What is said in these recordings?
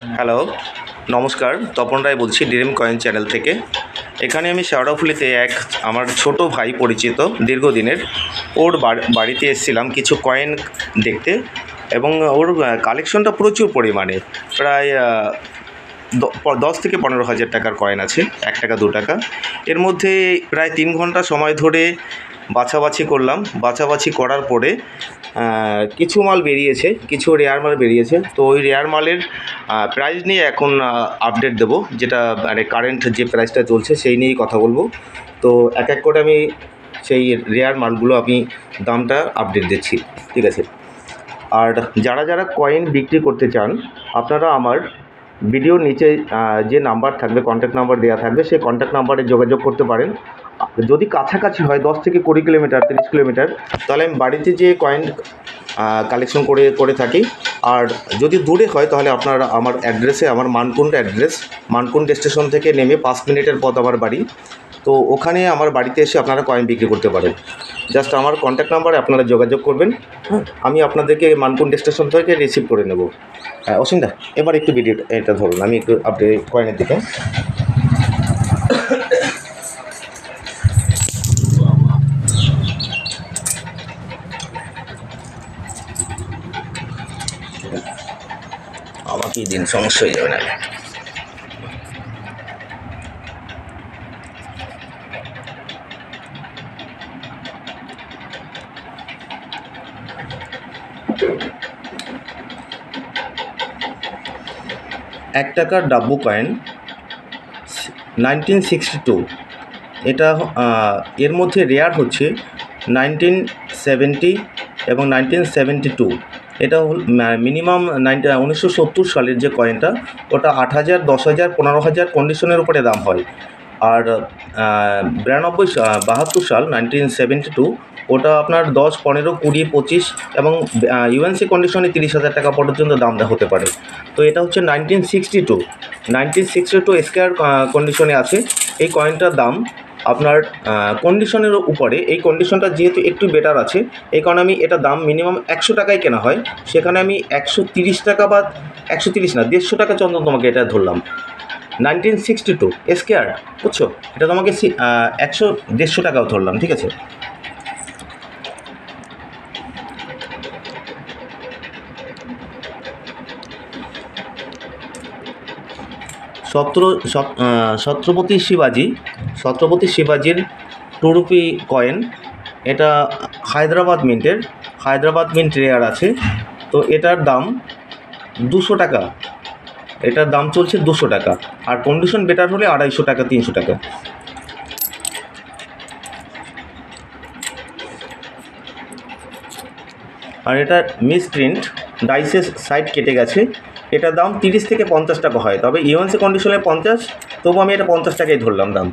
Hello, নমস্কার। তপন রায় বলছি dream coin channel থেকে। এখানে আমি শেওড়াফুলিতে আমার ছোট ভাই পরিচিত দীর্ঘদিনের, ওর বাড়িতে এসেছিলাম কিছু কয়েন দেখতে, এবং ওর কালেকশনটা প্রচুর পরিমাণে, প্রায় 10 থেকে 15,000 টাকার কয়েন আছে, 1 টাকা 2 টাকা। এর মধ্যে প্রায় 3 ঘন্টা সময় ধরে বাছাবাছি করলাম। বাছাবাছি করার পরে কিছু মাল বেরিয়েছে, কিছু রেয়ার মাল বেরিয়েছে। তো ওই রেয়ার মালের প্রাইস নিয়ে এখন আপডেট দেবো, যেটা মানে কারেন্ট যে প্রাইসটা চলছে সেই নিয়েই কথা বলবো। তো এক এক করে আমি সেই রেয়ার মালগুলো আমি দামটা আপডেট দিচ্ছি, ঠিক আছে? আর যারা যারা কয়েন বিক্রি করতে চান, আপনারা আমার ভিডিওর নিচে যে নাম্বার থাকবে, কন্ট্যাক্ট নাম্বার দেওয়া থাকবে, সেই কন্ট্যাক্ট নাম্বারে যোগাযোগ করতে পারেন। যদি কাছাকাছি হয় 10 থেকে 20 কিলোমিটার, 30 কিলোমিটার, তাহলে আমি বাড়িতে যেয়ে কয়েন কালেকশন করে থাকি। আর যদি দূরে হয় তাহলে আপনারা আমার অ্যাড্রেসে, আমার মানকুণ্ড অ্যাড্রেস, মানকুণ্ড স্টেশন থেকে নেমে 5 মিনিটের পথ আমার বাড়ি। তো ওখানে আমার বাড়িতে এসে আপনারা কয়েন বিক্রি করতে পারেন। জাস্ট আমার কন্ট্যাক্ট নাম্বারে আপনারা যোগাযোগ করবেন। হ্যাঁ, আমি আপনাদেরকে মানকুণ্ড স্টেশন থেকে রিসিভ করে নেব। হ্যাঁ, অসীমদা, এবার একটু এটা ধরুন, আমি একটু আপডেট কয়েনের দিকে। আমাকে দিন, সমস্যা হয়ে যাবে না। এক টাকার ডাব্বু কয়েন 1962, এটা এর মধ্যে রেয়ার হচ্ছে 1970 এবং 1972। এটা মিনিমাম 1970 সালের যে কয়েনটা, ওটা 8,000, 10,000, 15,000 কন্ডিশনের উপরে দাম হয়। আর 72 সাল 1972, ওটা আপনার 10, 15, 20, 25 এবং ইউএনসি কন্ডিশনে 30,000 টাকা পর্যন্ত দাম হতে পারে। তো এটা হচ্ছে 1962 স্কোয়ার কন্ডিশনে আছে। এই কয়েনটার দাম আপনার কন্ডিশনের উপরে, এই কন্ডিশনটা যেহেতু একটু বেটার আছে, এই কারণে আমি এটা দাম মিনিমাম 100 টাকায় কেনা হয়, সেখানে আমি 130 টাকা বা 130 না, 150 টাকা চন্দন তোমাকে এটা ধরলাম। 1962 স্কোয়ার, বুঝছো? এটা তোমাকে 150 টাকাও ধরলাম, ঠিক আছে? ছত্রপতি শিবাজির 2 রুপি কয়েন। এটা হায়দ্রাবাদ মিন্ট রেয়ার আছে। তো এটার দাম 200 টাকা, এটার দাম চলছে 200 টাকা। আর কন্ডিশন বেটার হলে 250 টাকা, 300 টাকা। আর এটা মিস প্রিন্ট, ডাইসের সাইড কেটে গেছে। এটার দাম 30 থেকে 50 টাকা হয়, তবে ইউএনসি কন্ডিশনে 50, তবু আমি এটা 50 টাকাই ধরলাম দাম।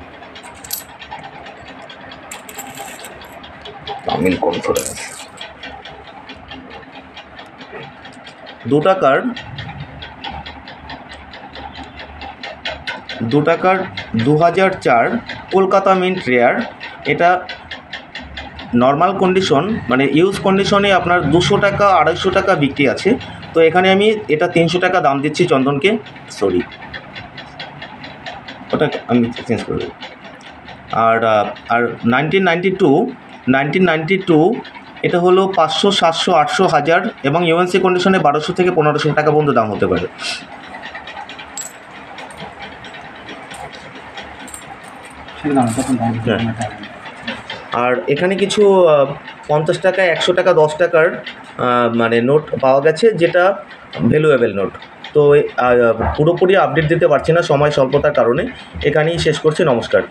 তামিল কনফারেন্স 2 টাকার 2004 কলকাতা মিন্ট রেয়ার। এটা নর্মাল কন্ডিশন, মানে ইউজ কন্ডিশনে আপনার 200 টাকা, 250 টাকা বিক্রি আছে। তো এখানে আমি এটা 300 টাকা দাম দিচ্ছি চন্দনকে, সরি, ওটা আমি চেঞ্জ করে দেবো। আর 1992 এটা হলো 500, 700, 800, 1000 এবং ইউএনসি কন্ডিশনে 1200 থেকে 1500 টাকা পর্যন্ত দাম হতে পারে। আর এখানে কিছু 50 টাকা, 100 টাকা, 10 টাকার মানে নোট পাওয়া গেছে, যেটা ভ্যালুয়েবল নোট। তো পুরোপুরি আপডেট দিতে পারছি না সময় স্বল্পতার কারণে, এখানেই শেষ করছি। নমস্কার।